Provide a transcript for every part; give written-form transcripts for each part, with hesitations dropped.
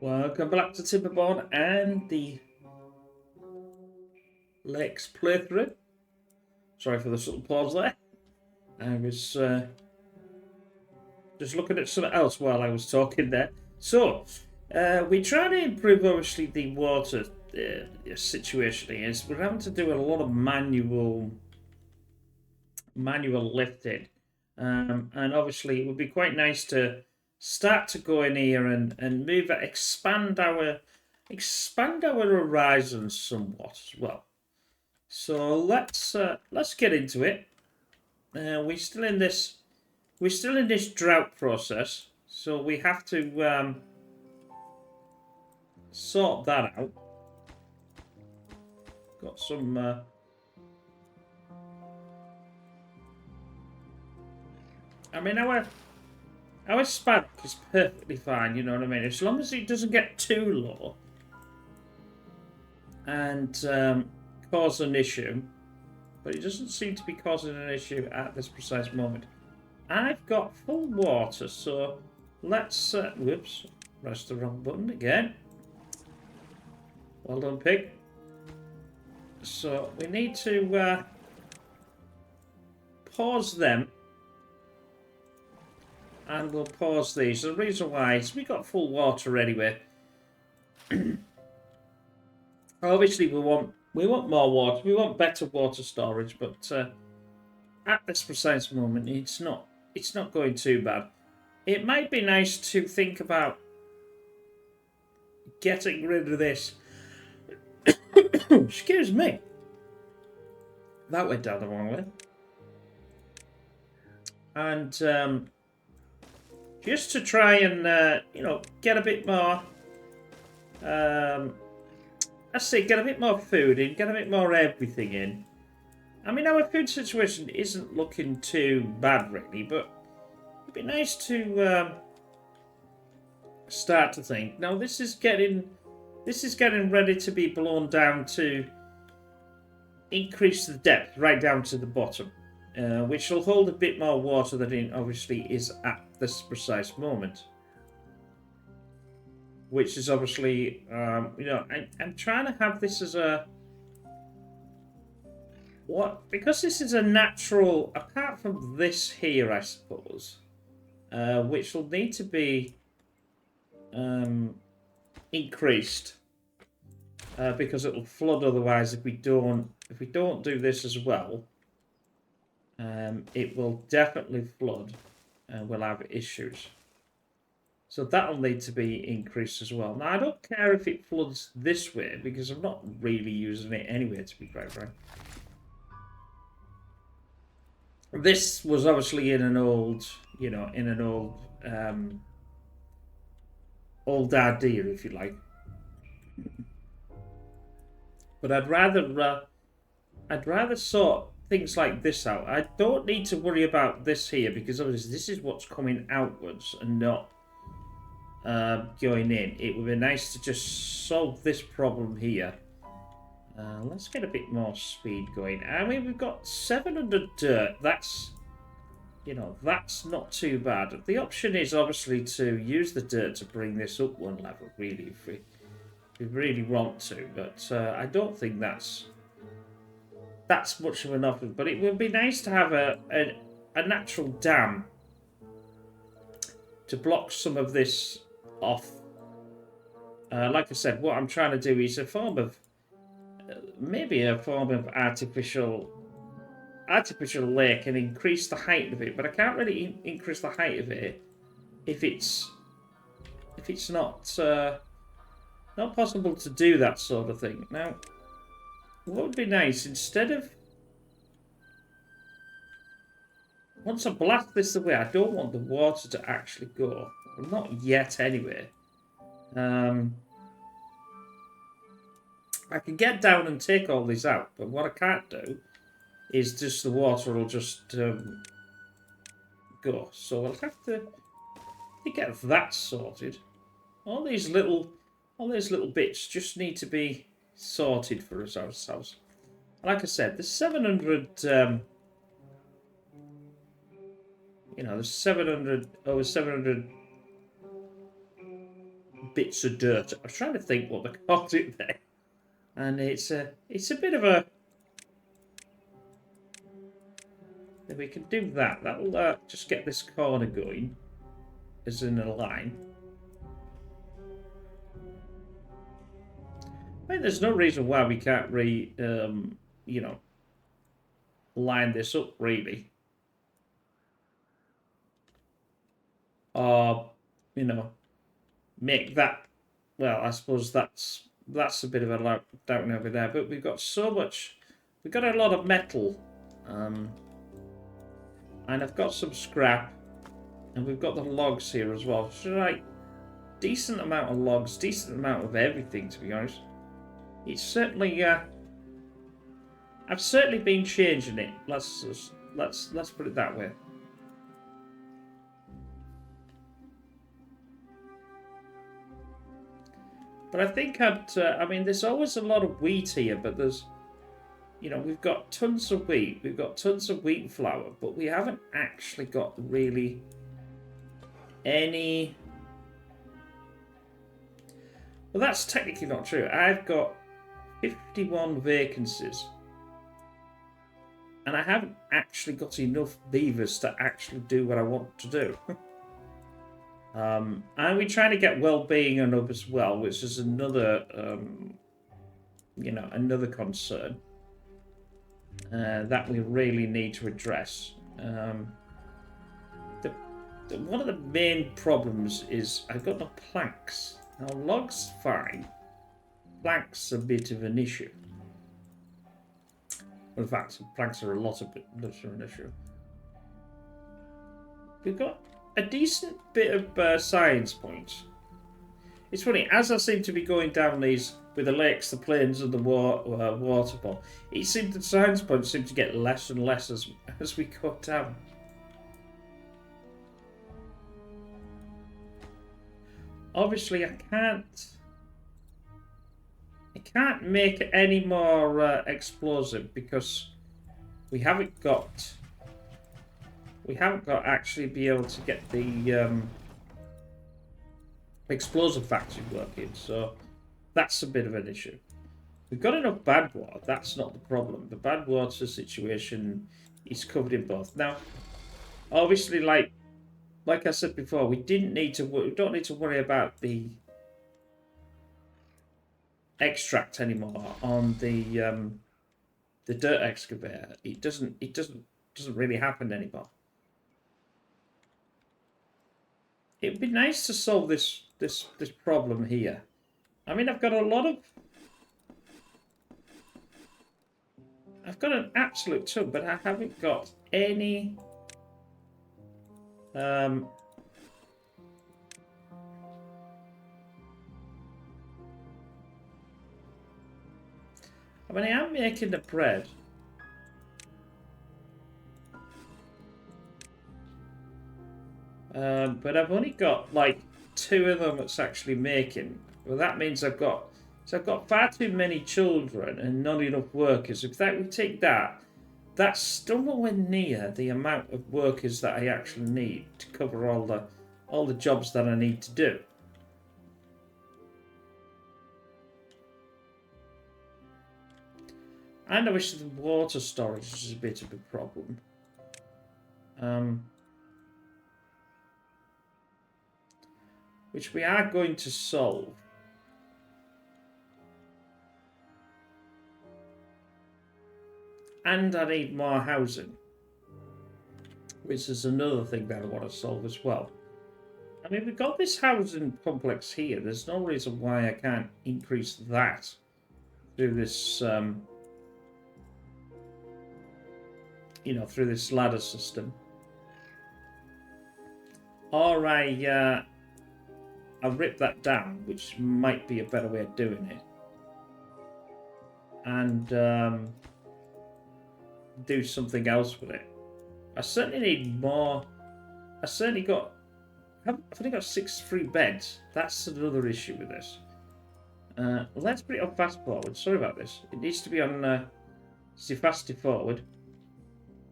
Welcome back to Timberborn and the Lakes playthrough. Sorry for the subtle pause there. I was just looking at something else while I was talking there. So, we try to improve, obviously, the water situation here. We're having to do a lot of manual lifting. And obviously, it would be quite nice to start to go in here and move it, expand our horizons somewhat as well. So let's get into it. We're still in this drought process, so we have to sort that out. Got some. I mean, our spadk is perfectly fine. You know what I mean? As long as it doesn't get too low and cause an issue. But it doesn't seem to be causing an issue at this precise moment. I've got full water, so let's... whoops, press the wrong button again. Well done, pig. So we need to pause them. And we'll pause these. The reason why is we got full water anyway. Obviously, we want more water. We want better water storage, but at this precise moment, it's not going too bad. It might be nice to think about getting rid of this. Excuse me. That went down the wrong way. And just to try and get a bit more. Let's say get a bit more food in, get a bit more everything in. I mean, our food situation isn't looking too bad, really, but it'd be nice to start to think. Now, this is getting ready to be blown down to increase the depth right down to the bottom, which will hold a bit more water than it obviously is at this precise moment. Which is obviously, I'm trying to have this as a... because this is a natural, apart from this here, I suppose, which will need to be increased, because it will flood otherwise if we don't do this as well. It will definitely flood and we'll have issues. So that'll need to be increased as well. Now, I don't care if it floods this way, because I'm not really using it anyway, to be quite frank. This was obviously in an old, old idea, if you like. But I'd rather sort things like this out. I don't need to worry about this here, because obviously this is what's coming outwards and not going in. It would be nice to just solve this problem here. Let's get a bit more speed going. I mean, we've got 700 dirt. That's not too bad. The option is obviously to use the dirt to bring this up one level, really, if we really want to. But I don't think that's much of enough. But it would be nice to have a natural dam to block some of this off. Like I said, what I'm trying to do is a form of maybe a form of artificial lake and increase the height of it, but I can't really increase the height of it if it's not possible to do that sort of thing. Now, what would be nice, instead of, once I blast this away, I don't want the water to actually go. Well, not yet, anyway. I can get down and take all these out, but what I can't do is just the water will just go. So I'll have to get that sorted. All these little bits just need to be sorted for ourselves. Like I said, the 700. There's 700 over 700 bits of dirt. I was trying to think what they called it there. And it's a bit of a... If we can do that, that'll just get this corner going as in a line. I mean, there's no reason why we can't you know, line this up really. Or, you know, make that, well, I suppose that's a bit of a down over there, but we've got so much, we've got a lot of metal, and I've got some scrap, and we've got the logs here as well. So like, decent amount of logs, decent amount of everything, to be honest. It's certainly, I've certainly been changing it. Let's put it that way. But I think I mean, there's always a lot of wheat here, but there's, you know, we've got tons of wheat, we've got tons of wheat flour, but we haven't actually got really any... Well, that's technically not true. I've got 51 vacancies. And I haven't actually got enough beavers to actually do what I want to do. And we're trying to get well-being up as well, which is another, you know, another concern that we really need to address. One of the main problems is I've got no planks. Now, logs fine. Planks a bit of an issue. In fact, planks are a lot of an issue. We've got a decent bit of science points. It's funny, as I seem to be going down these with the lakes, the plains, and the waterfall, it seems the science points seem to get less and less as we go down. Obviously, I can't make any more explosive because we haven't got actually be able to get the explosive factory working, so that's a bit of an issue. We've got enough bad water, that's not the problem. The bad water situation is covered in both. Now, obviously, like I said before, we don't need to worry about the extract anymore on the dirt excavator. It doesn't really happen anymore. It'd be nice to solve this problem here. I mean, I've got an absolute ton, but I haven't got any I mean, I am making the bread. But I've only got like 2 of them that's actually making. Well, that means I've got far too many children and not enough workers. If we take that, that's still nowhere near the amount of workers that I actually need to cover all the jobs that I need to do. And obviously the water storage is a bit of a problem. Which we are going to solve. And I need more housing. Which is another thing that I want to solve as well. I mean, we've got this housing complex here. There's no reason why I can't increase that through this, you know, through this ladder system. Or I'll rip that down, which might be a better way of doing it. And do something else with it. I certainly need more. I've only got 6 free beds. That's another issue with this. Let's put it on fast forward. Sorry about this. It needs to be on fast forward.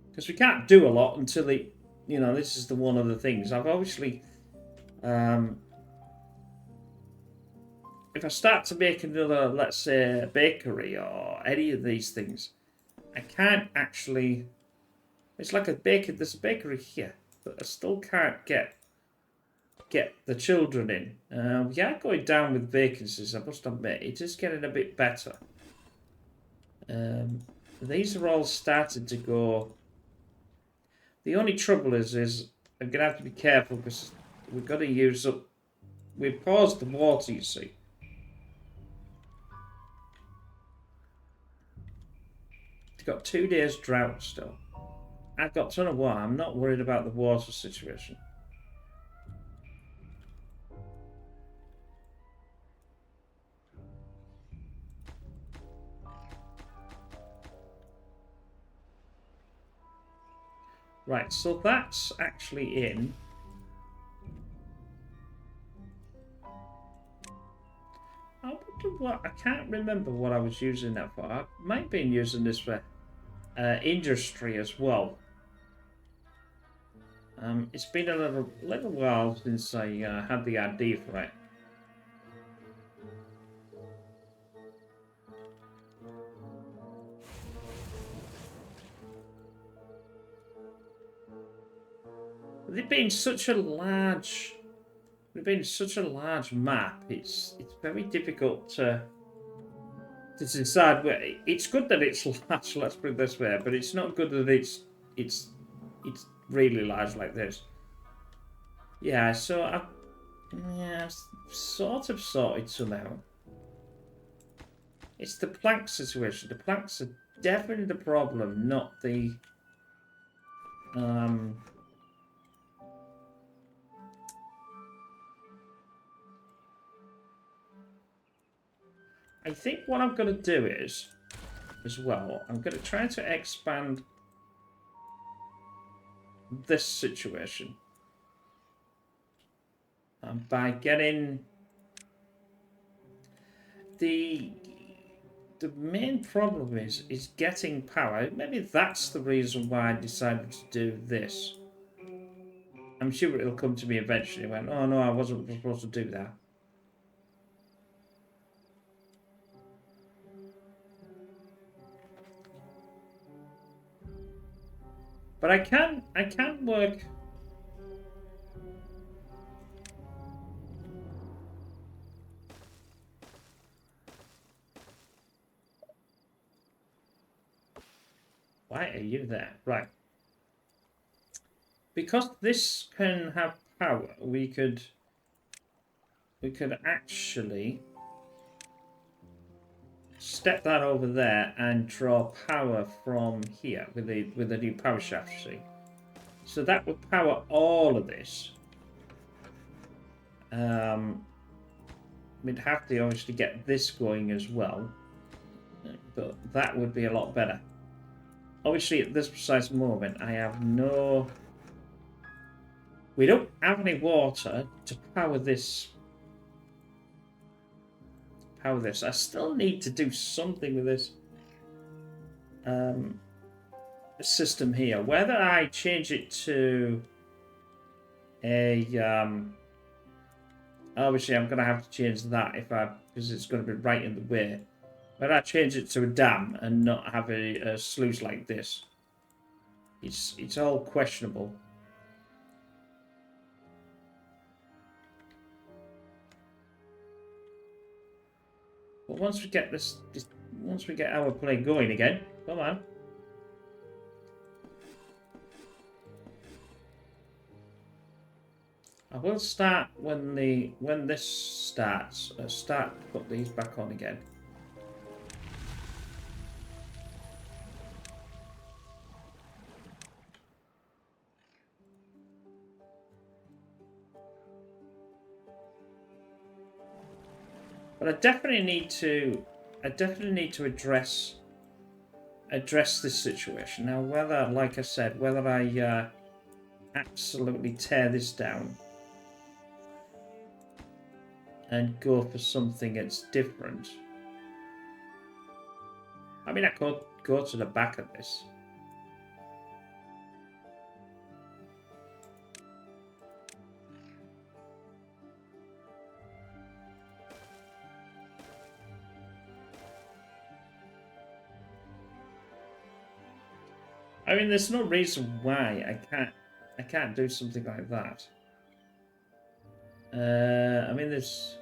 Because we can't do a lot until it, you know, this is one of the things. I've obviously if I start to make another, let's say, bakery or any of these things, I can't actually. It's like a baker. There's a bakery here, but I still can't get the children in. We are going down with vacancies, I must admit. It is getting a bit better. These are all starting to go. The only trouble is I'm going to have to be careful because we've got to use up. We've paused the water, you see. We've got 2 days drought still. I've got a ton of water. I'm not worried about the water situation. Right, so that's actually in. I wonder what. I can't remember what I was using that for. I might have been using this for industry as well. It's been a little while since I had the idea for it. With it being such a large map, it's very difficult to decide where. It's good that it's large, let's put it this way, but it's not good that it's really large like this. Yeah, so I've sort of sorted somehow. It's the plank situation. The planks are definitely the problem, not the I think what I'm going to do is, as well, I'm going to try to expand this situation by getting the main problem is getting power. Maybe that's the reason why I decided to do this. I'm sure it'll come to me eventually. I went, oh no, I wasn't supposed to do that. But I can work. Why are you there? Right. Because this can have power, we could actually step that over there and draw power from here with the new power shaft, you see. So that would power all of this. We'd have to obviously get this going as well, but that would be a lot better. Obviously, at this precise moment, I have no. We don't have any water to power this. I still need to do something with this system here. Whether I change it to a obviously I'm gonna have to change that because it's gonna be right in the way. Whether I change it to a dam and not have a sluice like this, it's all questionable. But once we get once we get our play going again, come on. I will start when this starts. Put these back on again. But I definitely need to address this situation now. Whether, like I said, whether I absolutely tear this down and go for something that's different. I mean, I could go to the back of this. I mean, there's no reason why I can't do something like that. I mean, there's...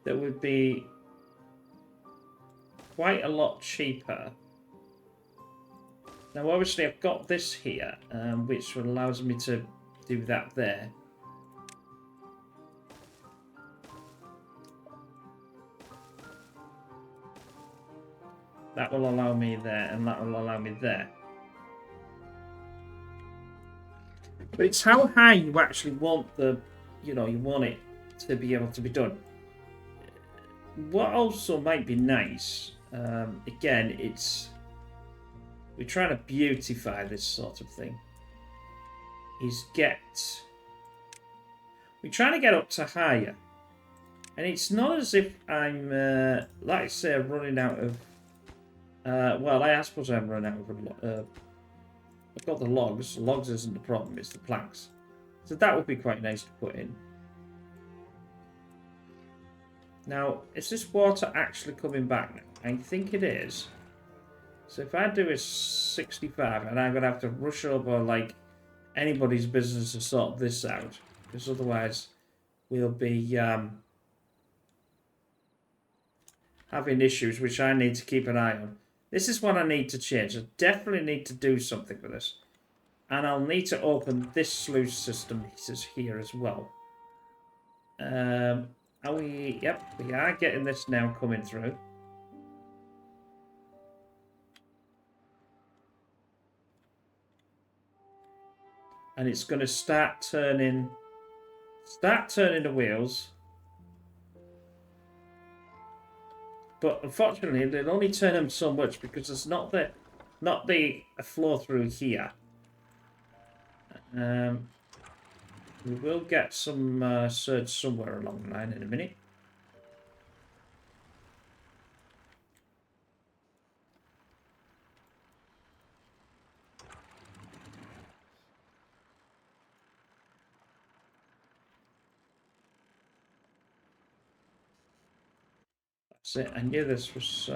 That would be quite a lot cheaper. Now, obviously, I've got this here, which allows me to do that there. That will allow me there, and that will allow me there. But it's how high you actually want the, you want it to be able to be done. What also might be nice, again, we're trying to beautify this sort of thing, is we're trying to get up to higher. And it's not as if I'm, like I say, running out of, well, I suppose I'm running out of, I've got the logs. Logs isn't the problem, it's the planks. So that would be quite nice to put in. Now, is this water actually coming back now? I think it is. So if I do a 65, and I'm going to have to rush over like anybody's business to sort this out, because otherwise we'll be having issues, which I need to keep an eye on. This is what I need to change. I definitely need to do something with this. And I'll need to open this sluice system here as well. Are we... Yep, we are getting this now coming through. And it's going to start turning the wheels. But unfortunately, they'll only turn them so much because there's not the flow through here. We will get some surge somewhere along the line in a minute. That's it. I knew this was...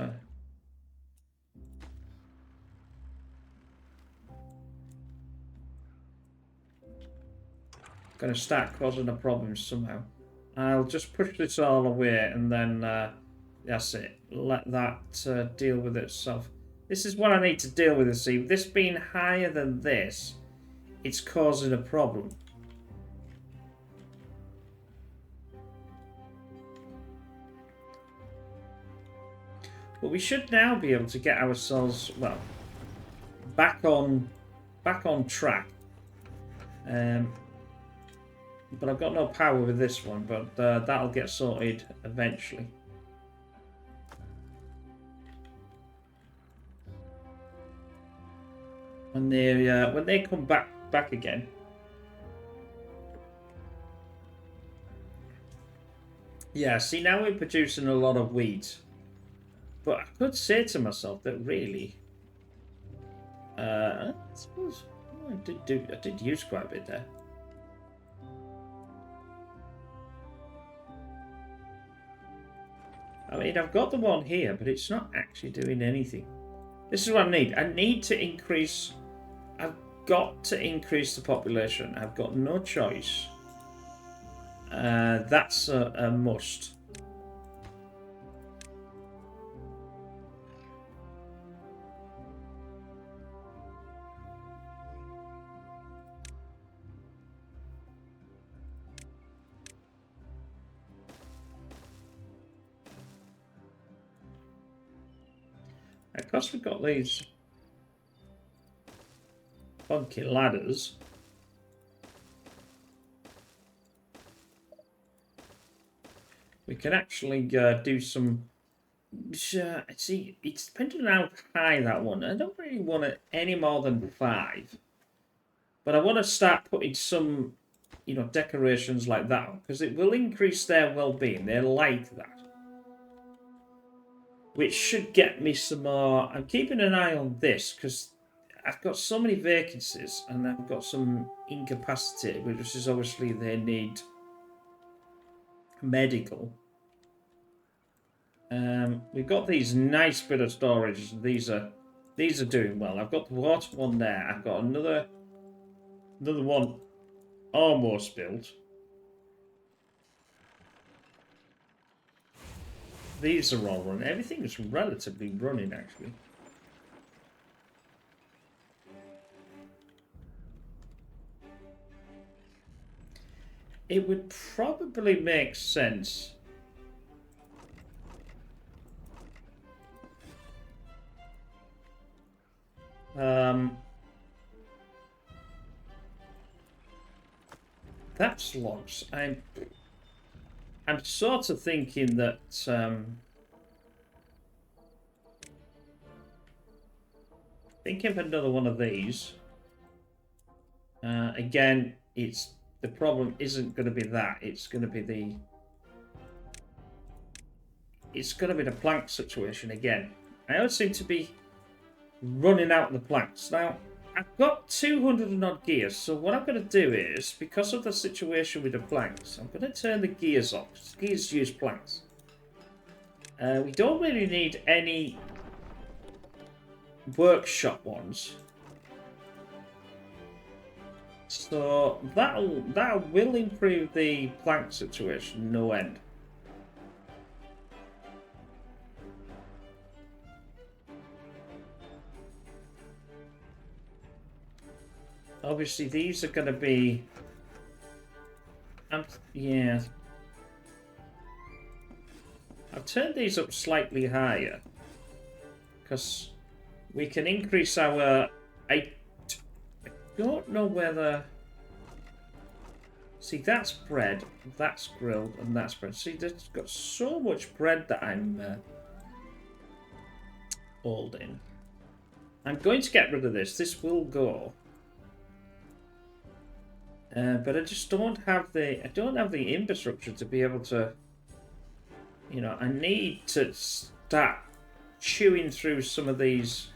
going to start causing a problem somehow. I'll just push this all away and then that's it. Let that deal with itself. This is what I need to deal with. See, this being higher than this, it's causing a problem. But we should now be able to get ourselves, well, back on track. But I've got no power with this one, but that'll get sorted eventually. When they come back again. Yeah, see, now we're producing a lot of wheat. But I could say to myself that really, I suppose I did use quite a bit there. I mean, I've got the one here, but it's not actually doing anything. This is what I need. I need to increase... I've got to increase the population. I've got no choice. That's a must. Of course, we've got these funky ladders. We can actually do some... see, it's depending on how high that one. I don't really want it any more than 5. But I want to start putting some, decorations like that. Because it will increase their well-being. They're like that. Which should get me some more... I'm keeping an eye on this because I've got so many vacancies and I've got some incapacity, which is obviously they need medical. We've got these nice bit of storage. These are doing well. I've got the water one there. I've got another one almost built. These are all running. Everything is relatively running, actually. It would probably make sense. That's logs. I'm sort of thinking that thinking of another one of these. Again, the problem isn't going to be that. It's going to be the plank situation again. I always seem to be running out of the planks. Now, I've got 200 and odd gears, so what I'm going to do is, because of the situation with the planks, I'm going to turn the gears off. Gears use planks. We don't really need any workshop ones. So that will improve the plank situation no end. Obviously, these are going to be... yeah. I've turned these up slightly higher because we can increase our... I don't know whether... See, that's bread, that's grilled, and that's bread. See, there's got so much bread that I'm holding. I'm going to get rid of this. This will go. But I just don't have the infrastructure to be able to, you know, I need to start chewing through some of these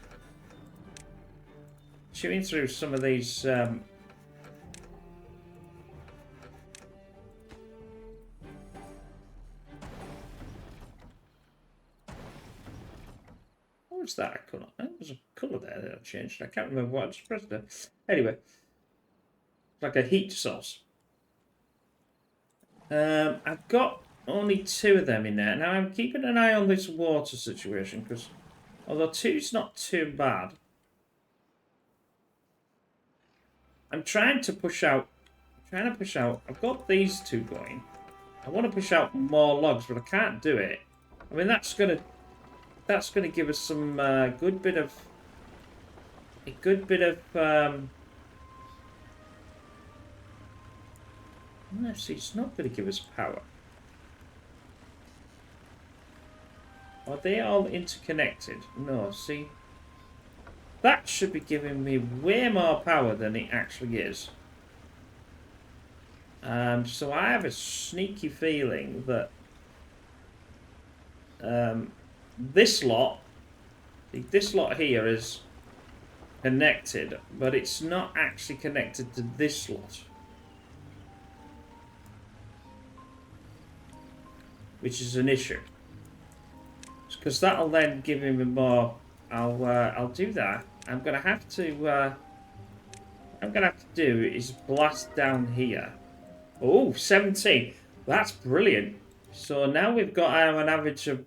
what was that colour? There was a colour there that I changed. I can't remember what I just pressed there. Anyway. Like a heat source. I've got only 2 of them in there. Now I'm keeping an eye on this water situation because although 2's not too bad, I'm trying to push out. I've got these 2 going. I want to push out more logs, but I can't do it. I mean that's gonna give us some good bit of no, see, it's not going to give us power. Are they all interconnected? No, see. That should be giving me way more power than it actually is. So I have a sneaky feeling that this lot here is connected, but it's not actually connected to this lot. Which is an issue, because that'll then give him more. I'll do that. I'm gonna have to do is blast down here. Oh, 17. That's brilliant. So now we've got an average of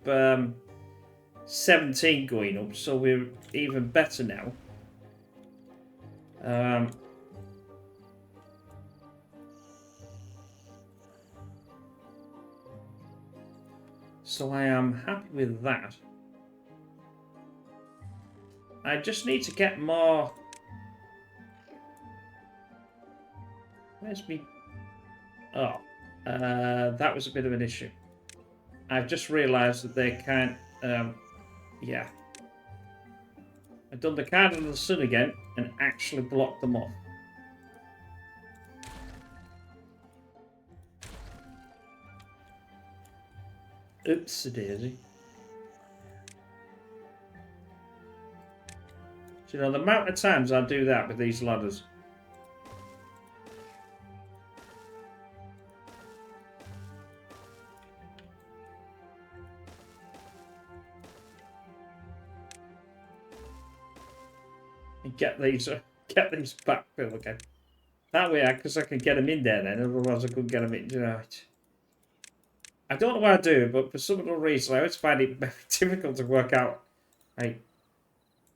17 going up, so we're even better now. So I am happy with that. I just need to get more... Where's me? Oh, that was a bit of an issue. I've just realised that they can't... yeah. I've done the card of the sun again and actually blocked them off. Oops-a-daisy. So, you know, the amount of times I do that with these ladders. and get these backfill again. That way, because I can get them in there then. Otherwise, I couldn't get them in tonight. I don't know why I do, but for some other reason, I always find it very difficult to work out. Like,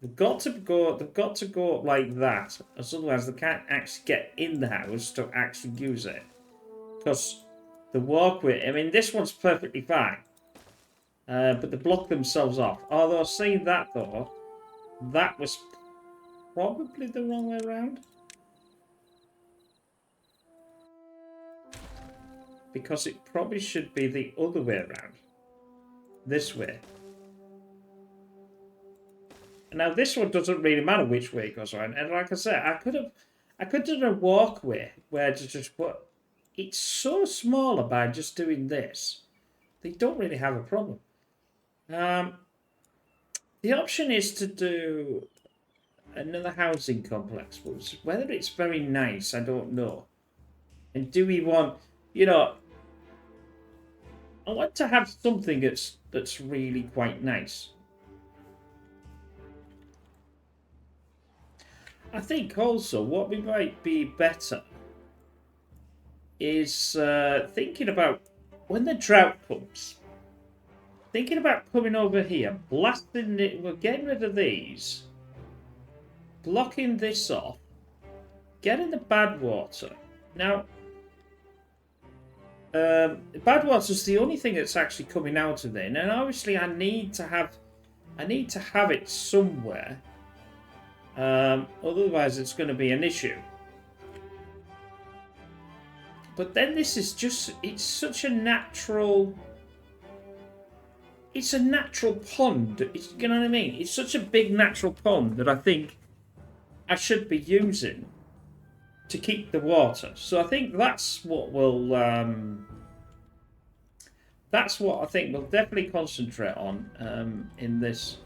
they've got to go like that, as otherwise they can't actually get in the house to actually use it. Because the walkway, I mean, this one's perfectly fine, but they block themselves off. Although, saying that though, that was probably the wrong way around. Because it probably should be the other way around. This way. Now this one doesn't really matter which way it goes around. And like I said, I could have done a walkway where to just put. It's so smaller by just doing this. They don't really have a problem. The option is to do another housing complex, but whether it's very nice, I don't know. And do we want, you know, I want to have something that's really quite nice. I think also what we might be better is thinking about when the drought comes. Thinking about coming over here, blasting it, we're getting rid of these, blocking this off, getting the bad water. Now, bad water is the only thing that's actually coming out of there, and obviously I need to have it somewhere. Otherwise, it's going to be an issue. But then this is just—it's such a natural. It's a natural pond. You know what I mean? It's such a big natural pond that I think I should be using to keep the water. So I think that's what we'll. That's what I think we'll definitely concentrate on in this.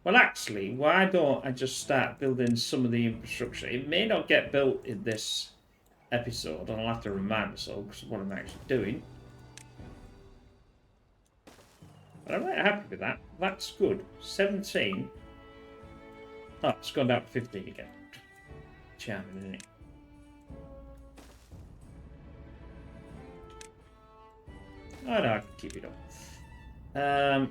Well, actually, why don't I just start building some of the infrastructure? It may not get built in this episode, and I'll have to remind myself of what I'm actually doing. But I'm very happy with that. That's good. 17. Oh, it's gone down to 15 again. Charming, isn't it? Oh no, I can keep it up.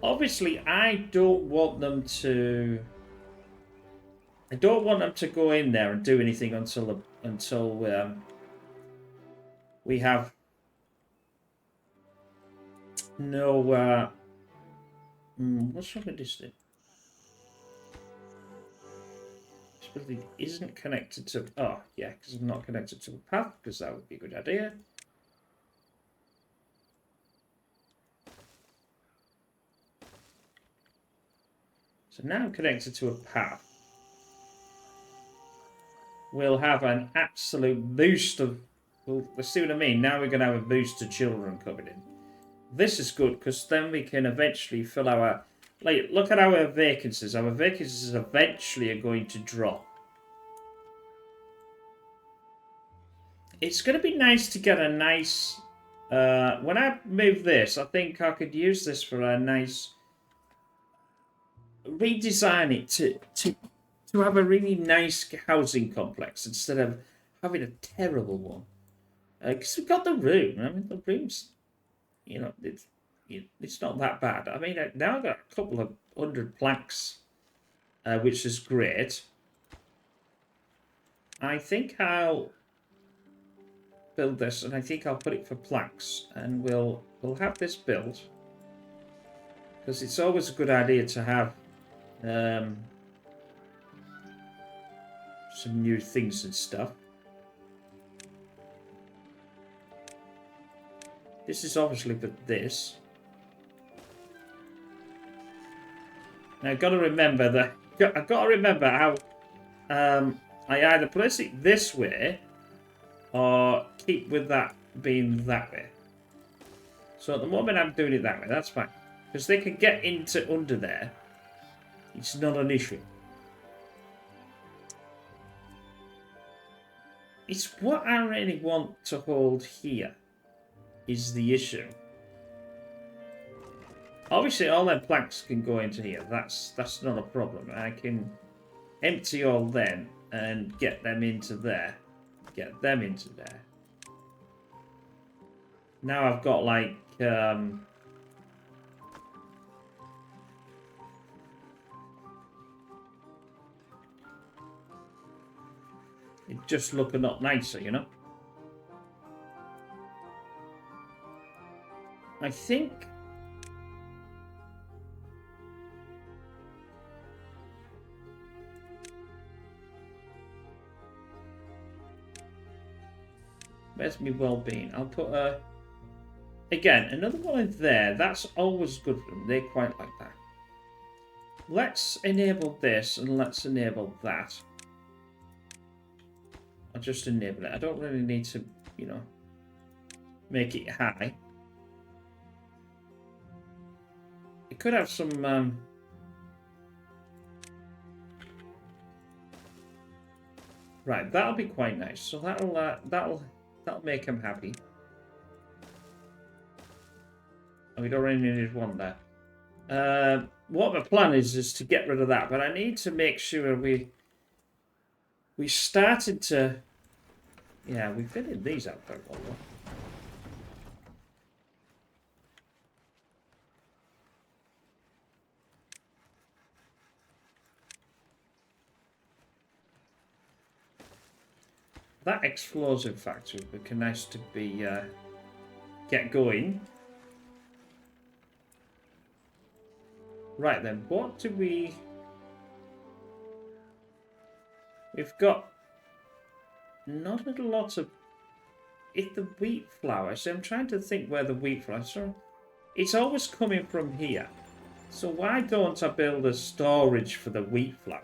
Obviously, I don't want them to go in there and do anything until we have no. What's wrong with this thing? This building isn't connected to. Oh yeah, because it's not connected to a path. Because that would be a good idea. So now connected to a path, we'll have an absolute boost of. Well, see what I mean? Now we're going to have a boost of children coming in. This is good because then we can eventually fill our. Like, look at our vacancies. Our vacancies eventually are going to drop. It's going to be nice to get a nice. When I move this, I think I could use this for a nice. Redesign it to have a really nice housing complex instead of having a terrible one. Because we've got the room. I mean, the room's, you know, it's not that bad. I mean, now I've got a couple of 100 planks, which is great. I think I'll build this, and I think I'll put it for planks, and we'll have this built because it's always a good idea to have. Some new things and stuff. This is obviously for this. Now I've got to remember that. I've got to remember how I either place it this way or keep with that being that way. So at the moment I'm doing it that way. That's fine because they can get into under there. It's not an issue. It's what I really want to hold here is the issue. Obviously, all their planks can go into here. That's not a problem. I can empty all them and get them into there. Get them into there. Now I've got like it just look a lot nicer, you know. I think where's my well-being? I'll put a again another one in there. That's always good for them. They quite like that. Let's enable this and let's enable that. I'll just enable it. I don't really need to, you know, make it high. It could have some right, that'll be quite nice. So that'll make him happy. And we don't really need one there. What my plan is to get rid of that, but I need to make sure we started to, yeah, we fitted these out quite well. That explosive factory would be nice to be get going. Right then, what do we? We've got not a lot of. It's the wheat flour. So I'm trying to think where the wheat flour. So it's always coming from here. So why don't I build a storage for the wheat flour?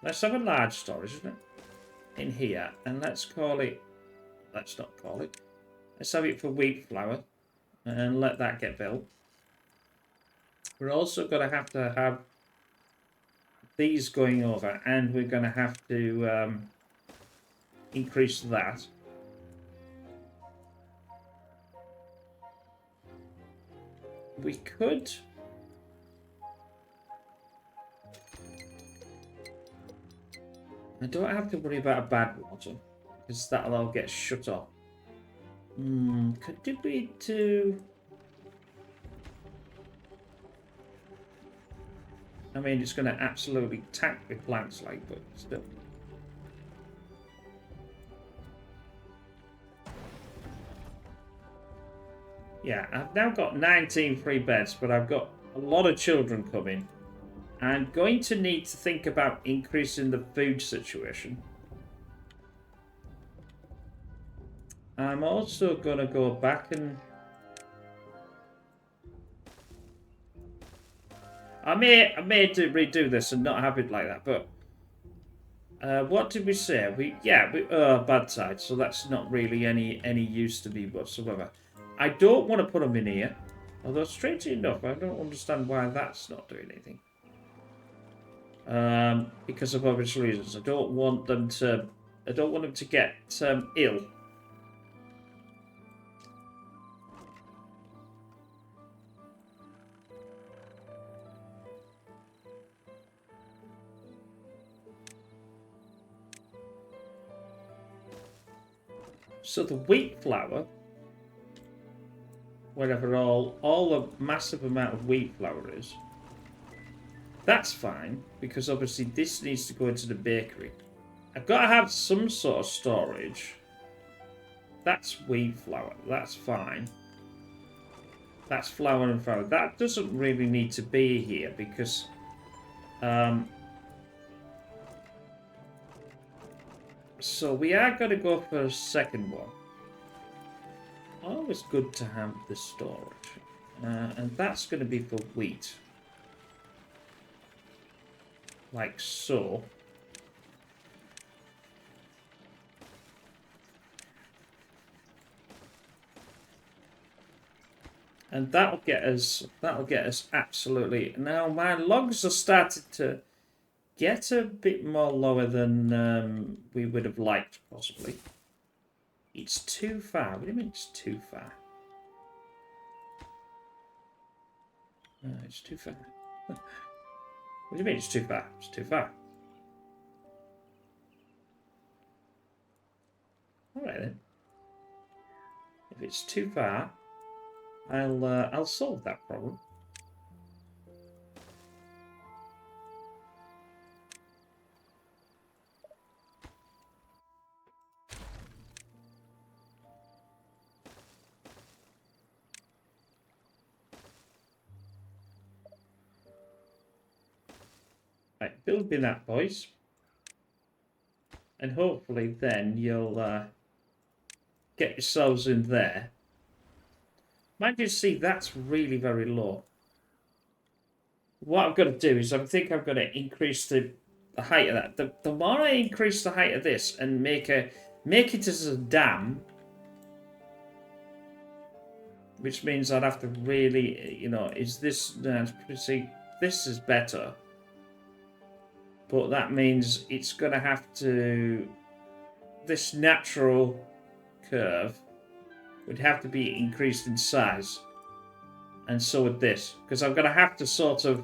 Let's have a large storage, isn't it? In here, and let's call it. Let's not call it. Let's have it for wheat flour, and let that get built. We're also going to have these going over, and we're going to have to increase that. We could. I don't have to worry about a bad water, because that'll all get shut off. Could we do? I mean, it's going to absolutely tank the plants, like, but still. Yeah, I've now got 19 free beds, but I've got a lot of children coming. I'm going to need to think about increasing the food situation. I'm also going to go back and... I may redo this and not have it like that, but... what did we say? We bad side, so that's not really any use to me whatsoever. I don't want to put them in here. Although, strangely enough, I don't understand why that's not doing anything. Because of obvious reasons. I don't want them to get ill. So the wheat flour, whatever all the massive amount of wheat flour is, that's fine, because obviously this needs to go into the bakery. I've got to have some sort of storage. That's wheat flour, that's fine. That's flour and flour. That doesn't really need to be here, because so we are going to go for a second one. Always good to have the storage. And that's going to be for wheat. Like so. And that'll get us absolutely. Now my logs are starting to get a bit more lower than we would have liked, possibly. It's too far. What do you mean it's too far? It's too far. What do you mean it's too far? It's too far. Alright then. If it's too far, I'll solve that problem. Right, build me that, boys. And hopefully then you'll get yourselves in there. Mind you, see, that's really very low. What I've got to do is I think I've got to increase the height of that. The more I increase the height of this and make it as a dam, which means I'd have to really, you know, is this, see, this is better. But that means it's going to have to, this natural curve would have to be increased in size. And so would this. Because I'm going to have to sort of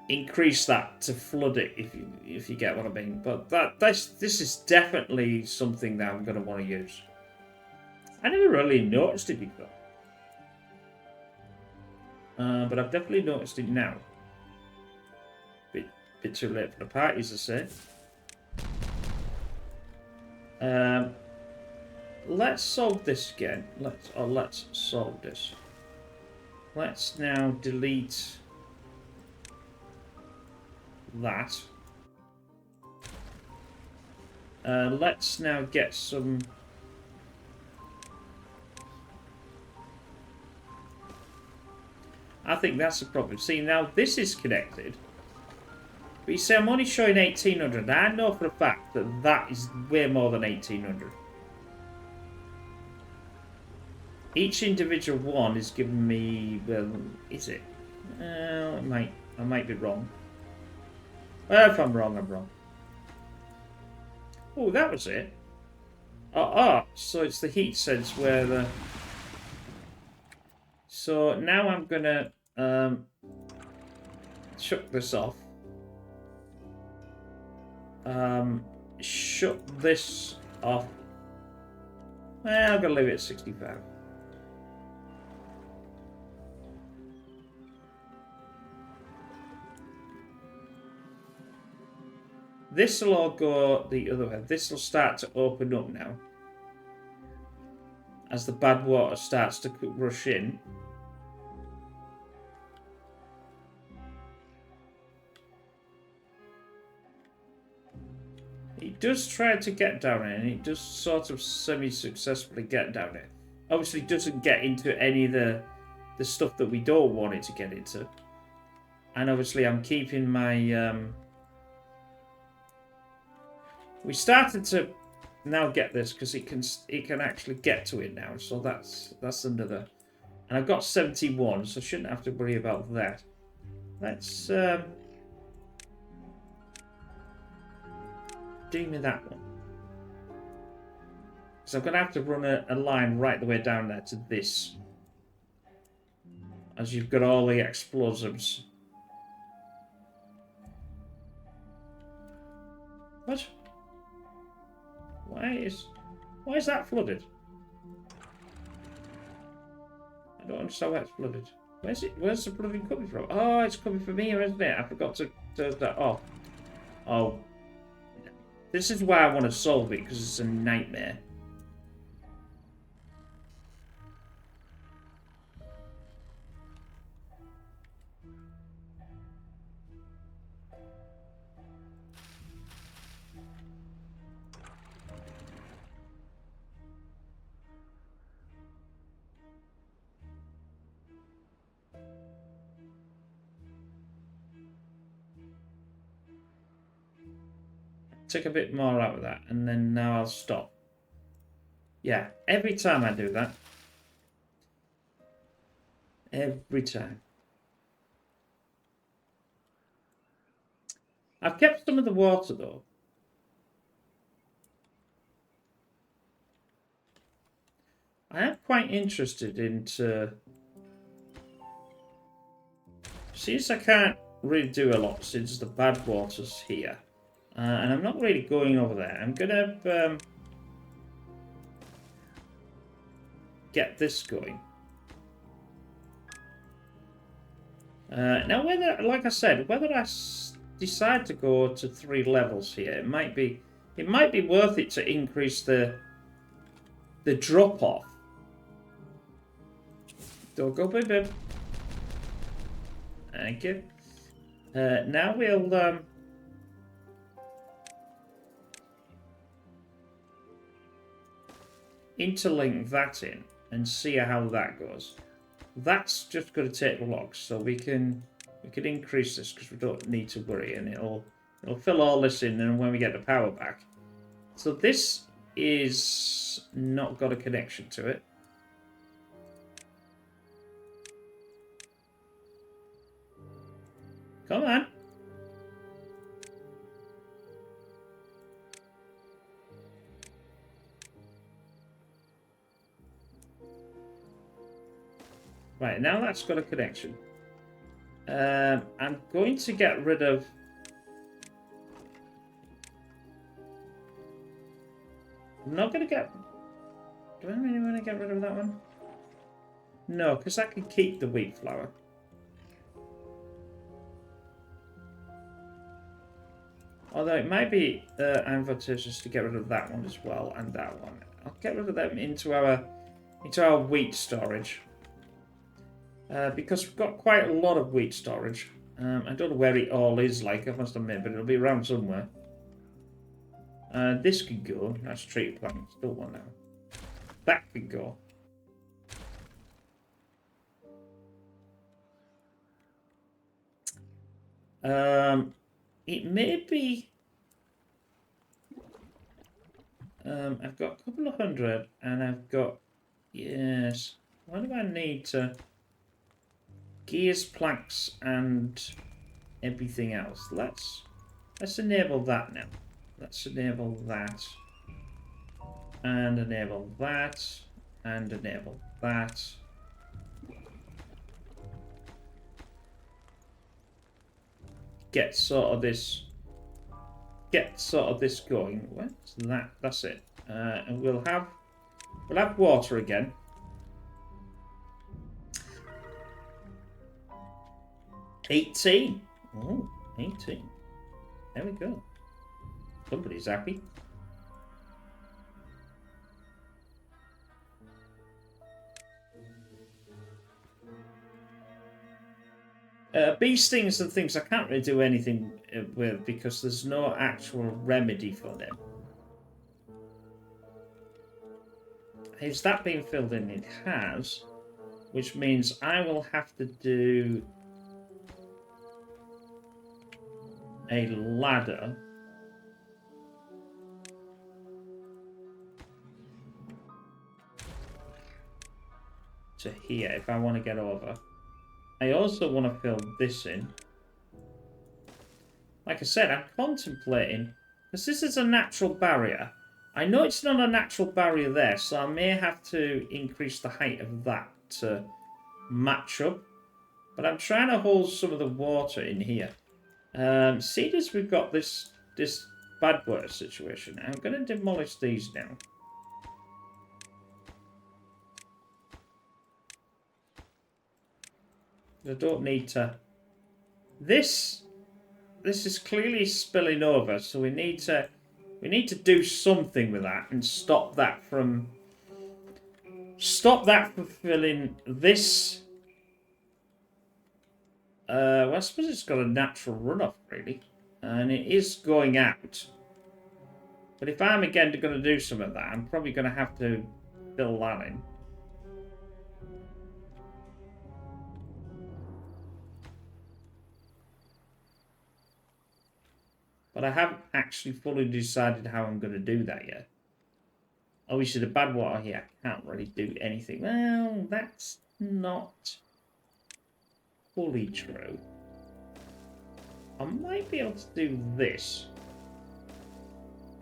increase that to flood it, if you get what I mean. But this is definitely something that I'm going to want to use. I never really noticed it before. But I've definitely noticed it now. Bit too late for the parties, I say. Let's solve this again. Let's solve this. Let's now delete that. Let's now get some. I think that's the problem. See, now this is connected. But you see, I'm only showing 1800. I know for a fact that that is way more than 1800. Each individual one is giving me, well, is it? I might be wrong. Well, if I'm wrong, I'm wrong. Oh, that was it. So it's the heat sense where the. So now I'm gonna shut this off. Shut this off. Well, I'm gonna leave it at 65. This will all go the other way. This will start to open up now. As the bad water starts to rush in. It does try to get down it, and it does sort of semi-successfully get down it. Obviously, it doesn't get into any of the stuff that we don't want it to get into. And obviously, I'm keeping my... We started to now get this because it can actually get to it now. So that's another. And I've got 71, so I shouldn't have to worry about that. Let's do me that one. So I'm going to have to run a line right the way down there to this. As you've got all the explosives. What? Why is that flooded? I don't understand why it's flooded. Where's the flooding coming from? Oh, it's coming from here, isn't it? I forgot to turn that off. Oh. This is why I want to solve it, because it's a nightmare. Take a bit more out of that, and then now I'll stop. Yeah, every time I do that. Every time. I've kept some of the water, though. I am quite interested into... Since I can't really do a lot since the bad water's here, and I'm not really going over there, I'm gonna get this going. Now, whether, like I said, whether I decide to go to 3 levels here, it might be worth it to increase the drop off. Don't go, baby. Thank you. Now we'll interlink that in and see how that goes. That's just going to take logs, so we can increase this because we don't need to worry, and it'll fill all this in, and when we get the power back. So this is not got a connection to it. Come on. Right, now that's got a connection. I'm going to get rid of... I'm not going to get... Do I really want to get rid of that one? No, because I can keep the wheat flour. Although it might be advantageous to get rid of that one as well, and that one. I'll get rid of them into our wheat storage. Because we've got quite a lot of wheat storage. I don't know where it all is, like, I must admit, but it'll be around somewhere. This could go. That's tree plants. Don't want that. That could go. It may be... I've got a couple of hundred, and I've got... Yes. What do I need to... Gears, planks, and everything else. Let's enable that now. Let's enable that. And enable that. And enable that. Get sort of this going. What's that? That's it. And we'll have water again. $18. Oh, 18. There we go. Somebody's happy. Bee stings and things I can't really do anything with because there's no actual remedy for them. Has that been filled in? It has, which means I will have to do a ladder to here if I want to get over. I also want to fill this in. Like I said, I'm contemplating, because this is a natural barrier. I know it's not a natural barrier there, so I may have to increase the height of that to match up. But I'm trying to hold some of the water in here. See as we've got this bad water situation. I'm going to demolish these now. I don't need to... This is clearly spilling over, so we need to do something with that and stop that from filling this. Well, I suppose it's got a natural runoff, really. And it is going out. But if I'm again going to do some of that, I'm probably going to have to fill that in. But I haven't actually fully decided how I'm going to do that yet. Obviously, the bad water here, I can't really do anything. Well, that's not fully true. I might be able to do this.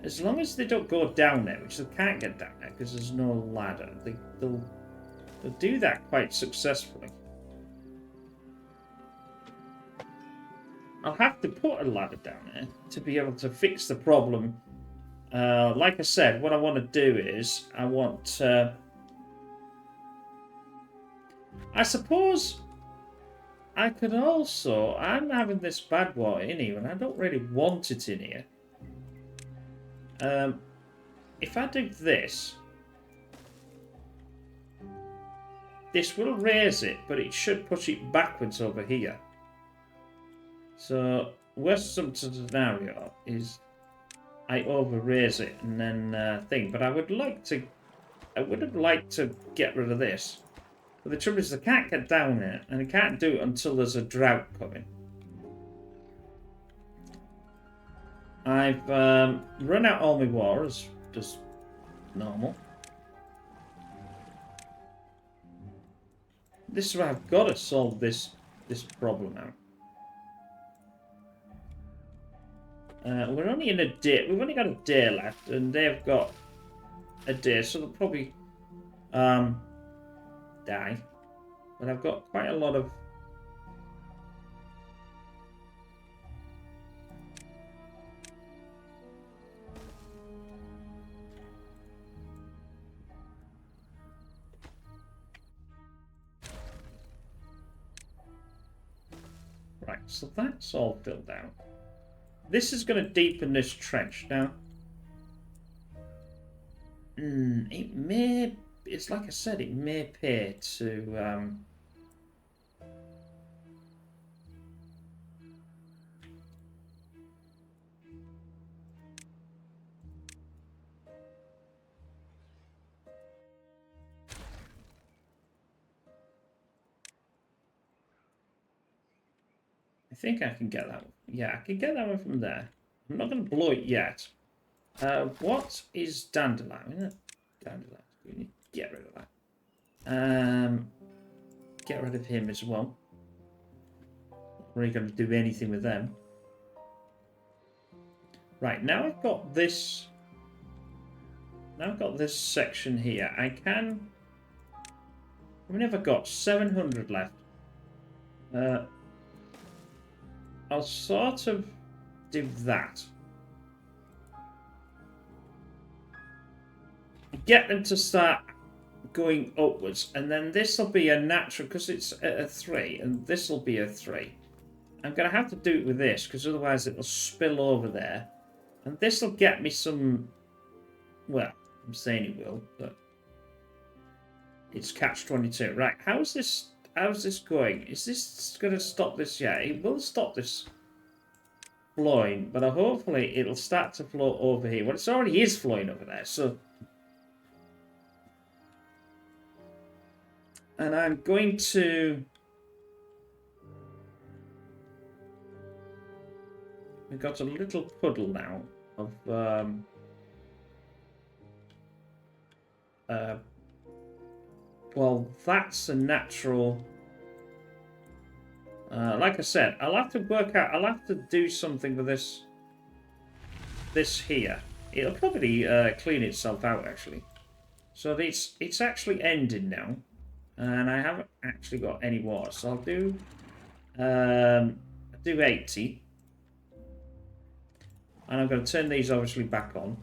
As long as they don't go down there, which they can't get down there because there's no ladder. They'll do that quite successfully. I'll have to put a ladder down there to be able to fix the problem. Like I said, what I want to do is I want... I suppose I could also... I'm having this bad water in here and I don't really want it in here. If I do this... This will raise it, but it should push it backwards over here. So, worst scenario is I over-raise it and then thing. But I would have liked to get rid of this. But the trouble is I can't get down there, and I can't do it until there's a drought coming. I've run out all my water, as just normal. This is where I've got to solve this problem out. We're only in a day. We've only got a day left, and they've got a day, so they'll probably die. But I've got quite a lot of... Right, so that's all filled out. This is going to deepen this trench now. It may... It's like I said, it may pay to... I think I can get that one. Yeah, I can get that one from there. I'm not going to blow it yet. What is dandelion? Dandelion. We need to get rid of that. Get rid of him as well. Not really going to do anything with them. Right, now I've got this. Now I've got this section here. I can. How many have I got? 700 left. I'll sort of do that. Get them to start going upwards, and then this will be a natural, because it's a 3, and this will be a 3. I'm going to have to do it with this, because otherwise it will spill over there. And this will get me some... Well, I'm saying it will, but... It's catch-22. Right, how's this going? Is this going to stop this? Yeah, it will stop this flowing, but hopefully it'll start to flow over here. Well, it already is flowing over there, so... And I'm going to... We've got a little puddle now of... well, that's a natural... like I said, I'll have to work out... I'll have to do something with this here. It'll probably clean itself out, actually. So it's actually ending now. And I haven't actually got any water. So I'll do... do 80. And I'm going to turn these obviously back on.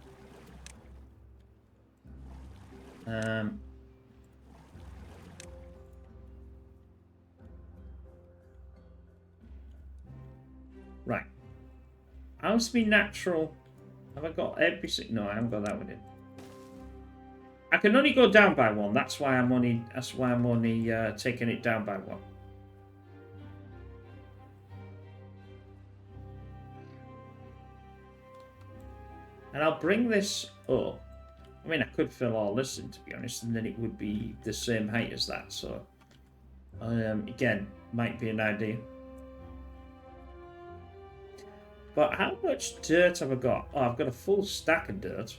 Right. How's me natural? Have I got every... No, I haven't got that one in. I can only go down by 1. That's why I'm only taking it down by 1. And I'll bring this up. I mean, I could fill all this in, to be honest, and then it would be the same height as that. So, again, might be an idea. But how much dirt have I got? Oh, I've got a full stack of dirt.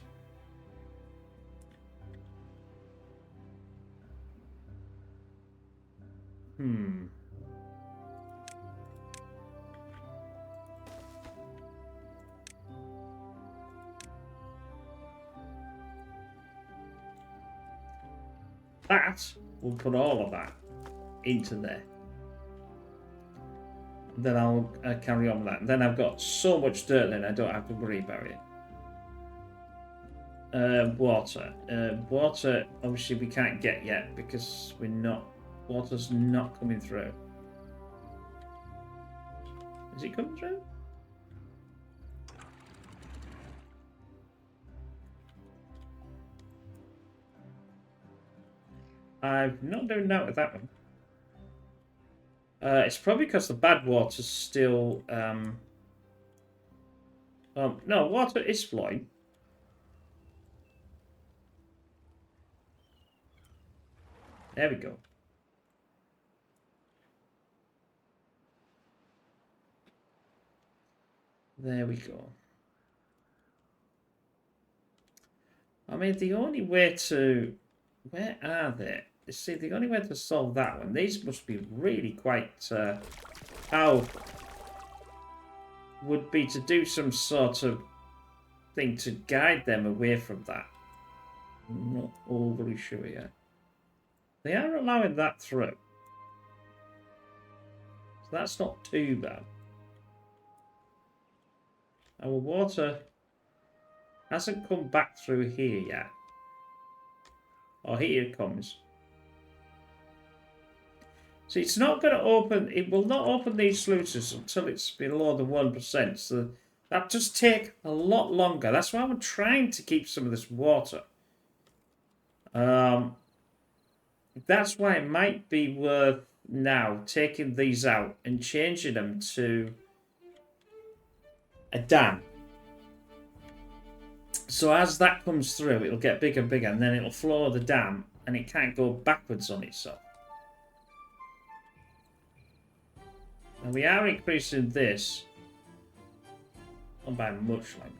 That will put all of that into there. then I'll carry on with that. And then I've got so much dirt then I don't have to worry about it. Water. Water, obviously we can't get yet because water's not coming through. Is it coming through? I'm not doing that with that one. It's probably because the bad water's still... no, water is flowing. There we go. There we go. I mean, the only way to... Where are they? See, the only way to solve that one... These must be really quite... how... Would be to do some sort of thing to guide them away from that. I'm not overly sure yet. They are allowing that through. So that's not too bad. Our water hasn't come back through here yet. Oh, here it comes. So it's not going to open, it will not open these sluices until it's below the 1%. So that does take a lot longer. That's why I'm trying to keep some of this water. That's why it might be worth now taking these out and changing them to a dam. So as that comes through, it'll get bigger and bigger, and then it'll floor the dam, and it can't go backwards on itself. And we are increasing this, not by much, like.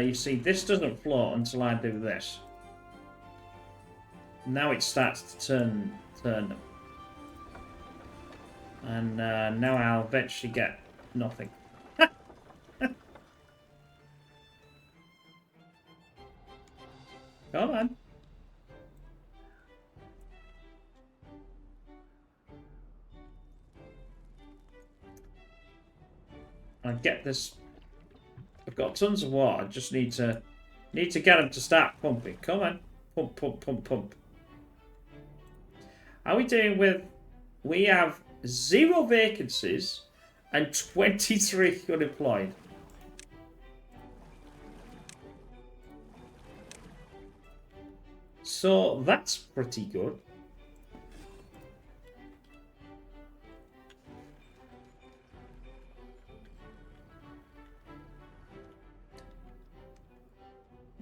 You see, this doesn't float until I do this. Now it starts to turn them. And now I'll eventually get nothing. Come on. I'll get this. I've got tons of water. I just need to get them to start pumping. Come on. Pump, pump, pump, pump. How are we doing with... We have 0 vacancies and 23 unemployed. So that's pretty good.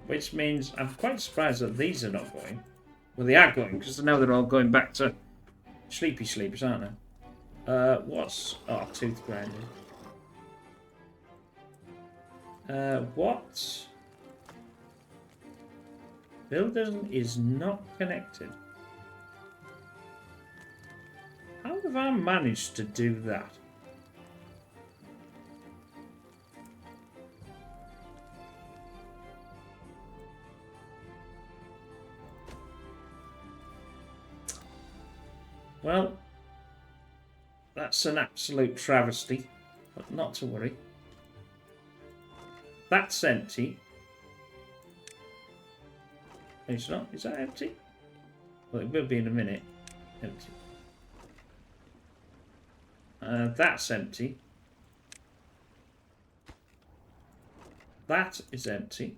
Which means I'm quite surprised that these are not going. Well, they are going, because now they're all going back to sleepers, aren't they? What's... Oh, tooth grinding. What? Building is not connected. How have I managed to do that? Well, that's an absolute travesty, but not to worry. That's empty. It's not. Is that empty? Well, it will be in a minute. Empty. That's empty. That is empty.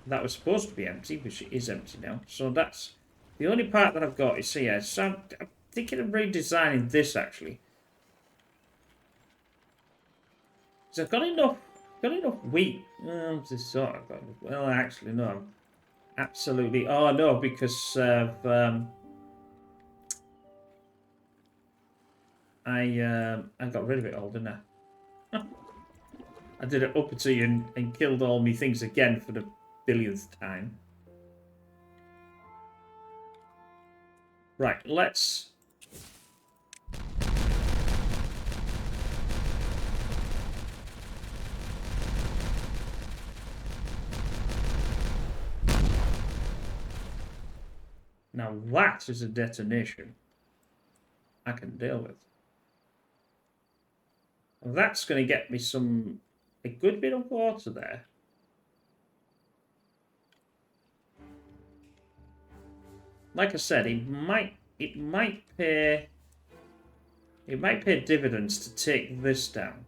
That was supposed to be empty, which it is empty now. So that's... The only part that I've got is here. So I'm thinking of redesigning this actually. So I've got enough wheat. Well, actually no. Absolutely. Oh no, because of I got rid of it all, didn't I? I did it up to you and killed all my things again for the billionth time. Right, let's... Now that is a detonation I can deal with. Well, that's going to get me a good bit of water there. Like I said, it might pay dividends to take this down.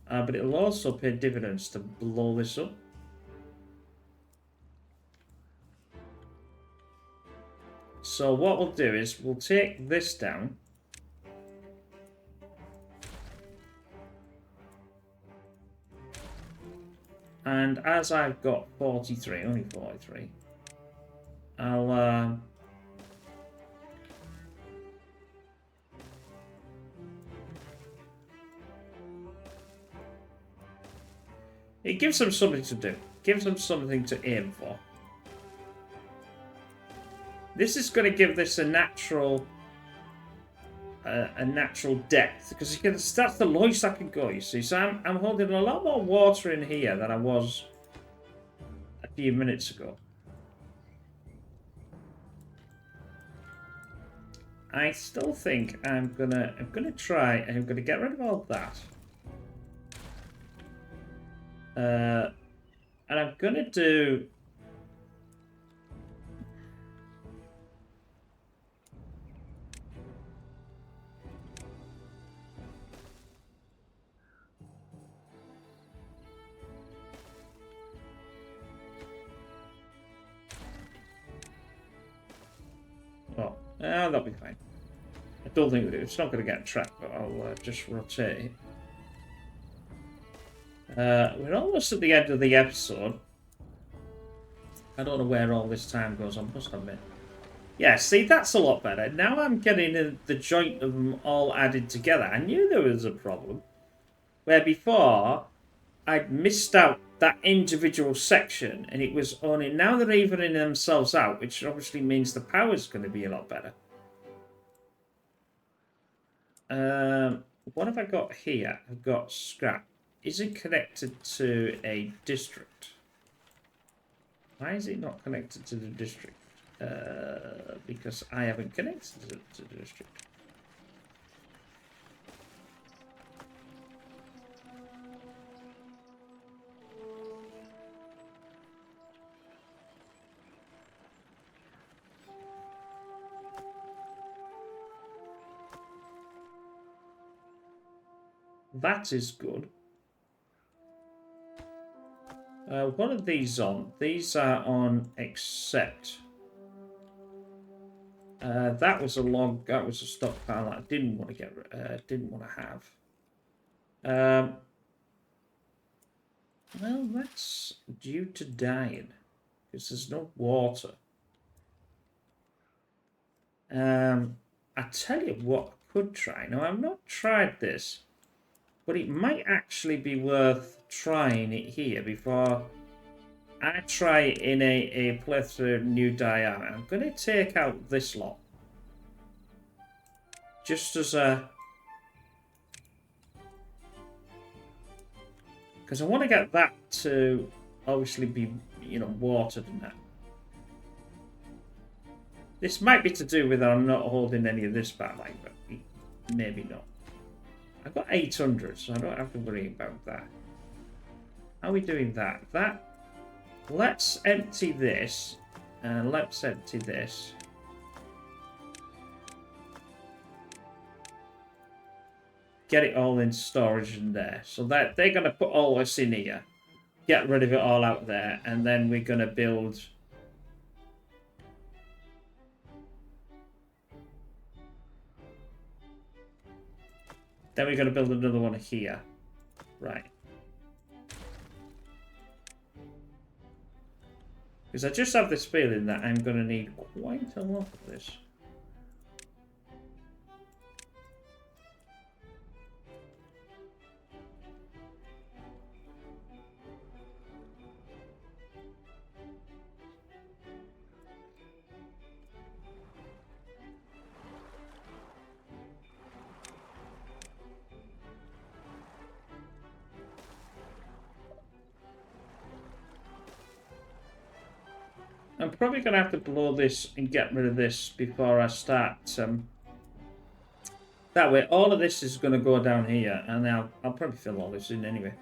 But it'll also pay dividends to blow this up. So what we'll do is we'll take this down. And as I've got 43, only 43, I'll it gives them something to do. Gives them something to aim for. This is going to give this a natural depth, because that's the lowest I can go, you see. So I'm holding a lot more water in here than I was a few minutes ago. I still think I'm gonna try, and I'm gonna get rid of all that. And I'm gonna do. Oh, that'll be fine. I don't think it's not going to get trapped, but I'll just rotate it. We're almost at the end of the episode. I don't know where all this time goes, I must admit. Yeah, see, that's a lot better. Now I'm getting the joint of them all added together. I knew there was a problem. Where before, I'd missed out that individual section, and it was only... Now they're evening themselves out, which obviously means the power's going to be a lot better. What have I got here? I've got scrap. Is it connected to a district? Why is it not connected to the district? Because I haven't connected to the district. That is good. What are these on? These are on accept. That was a log. That was a stockpile that I didn't want to get. Didn't want to have. Well, that's due to dying because there's no water. I tell you what, I could try. Now I've not tried this, but it might actually be worth trying it here before I try it in a playthrough new Diana. I'm going to take out this lot. Just as a... Because I want to get that to obviously be, you know, watered and that. This might be to do with I'm not holding any of this back, like, but maybe not. I've got 800, so I don't have to worry about that. How are we doing that? Let's empty this, and let's empty this. Get it all in storage in there. So that they're going to put all this in here. Get rid of it all out there, and then we're going to build... Then we're going to build another one here. Right. Because I just have this feeling that I'm going to need quite a lot of this. I'm probably going to have to blow this and get rid of this before I start. That way, all of this is going to go down here, and I'll probably fill all this in anyway.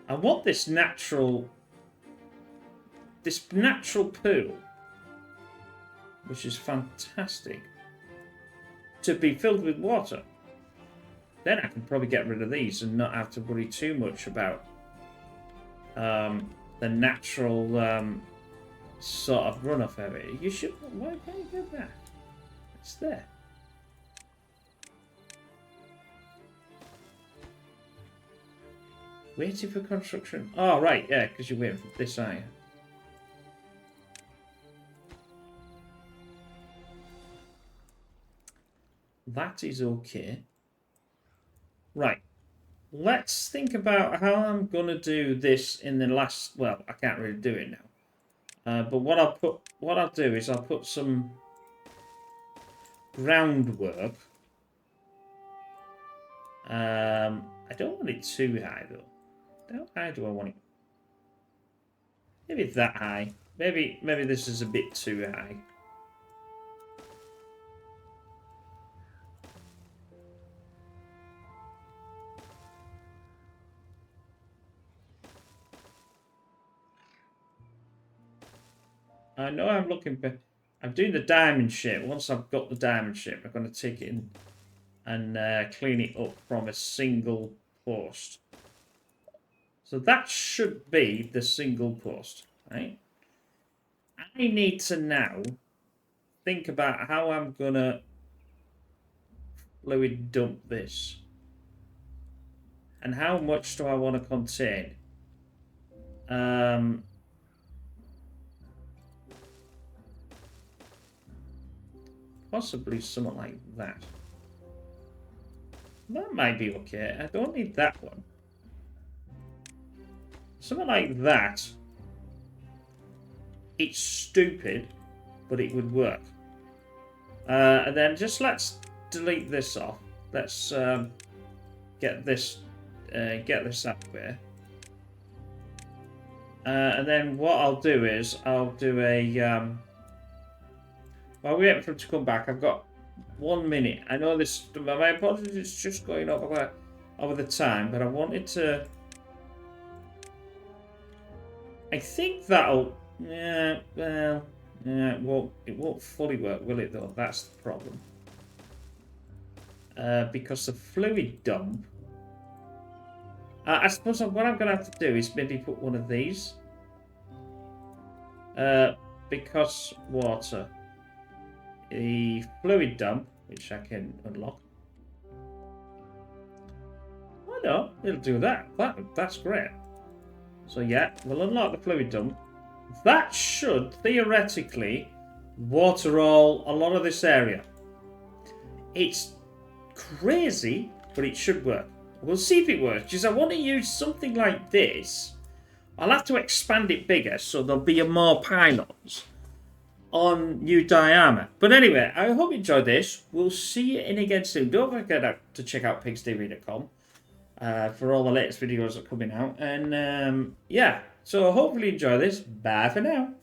I want this natural pool, which is fantastic, to be filled with water. Then I can probably get rid of these and not have to worry too much about the natural sort of runoff area. You should. Why can't you get that? It's there. Waiting for construction. Oh, right, yeah, because you're waiting for this, aren't you? That is okay. Right. Let's think about how I'm going to do this in the last... Well, I can't really do it now. But what I'll do is I'll put some groundwork. I don't want it too high, though. How high do I want it? Maybe that high. Maybe this is a bit too high. I know I'm looking for... I'm doing the diamond shape. Once I've got the diamond shape, I'm going to take it in and clean it up from a single post. So that should be the single post, right? I need to now think about how I'm going to fluid dump this. And how much do I want to contain? Possibly something like that. That might be okay. I don't need that one. Something like that. It's stupid, but it would work. And then just let's delete this off. Let's get this up there. And then what I'll do is I'll do a while we wait for him to come back, I've got 1 minute. I know this. My apologies, it's just going over the time, but I wanted to. I think that'll. Yeah, well, yeah, it won't fully work, will it? Though that's the problem. Because the fluid dump. I suppose what I'm going to have to do is maybe put one of these. Because water. The fluid dump, which I can unlock. Oh no, it'll do that. That's great. So yeah, we'll unlock the fluid dump. That should theoretically water a lot of this area. It's crazy, but it should work. We'll see if it works, because I want to use something like this. I'll have to expand it bigger, so there'll be more pylons on new diorama. But anyway, I hope you enjoyed this. We'll see you in again soon. Don't forget to check out pigstv.com for all the latest videos that are coming out. And yeah, so hopefully you enjoy this. Bye for now.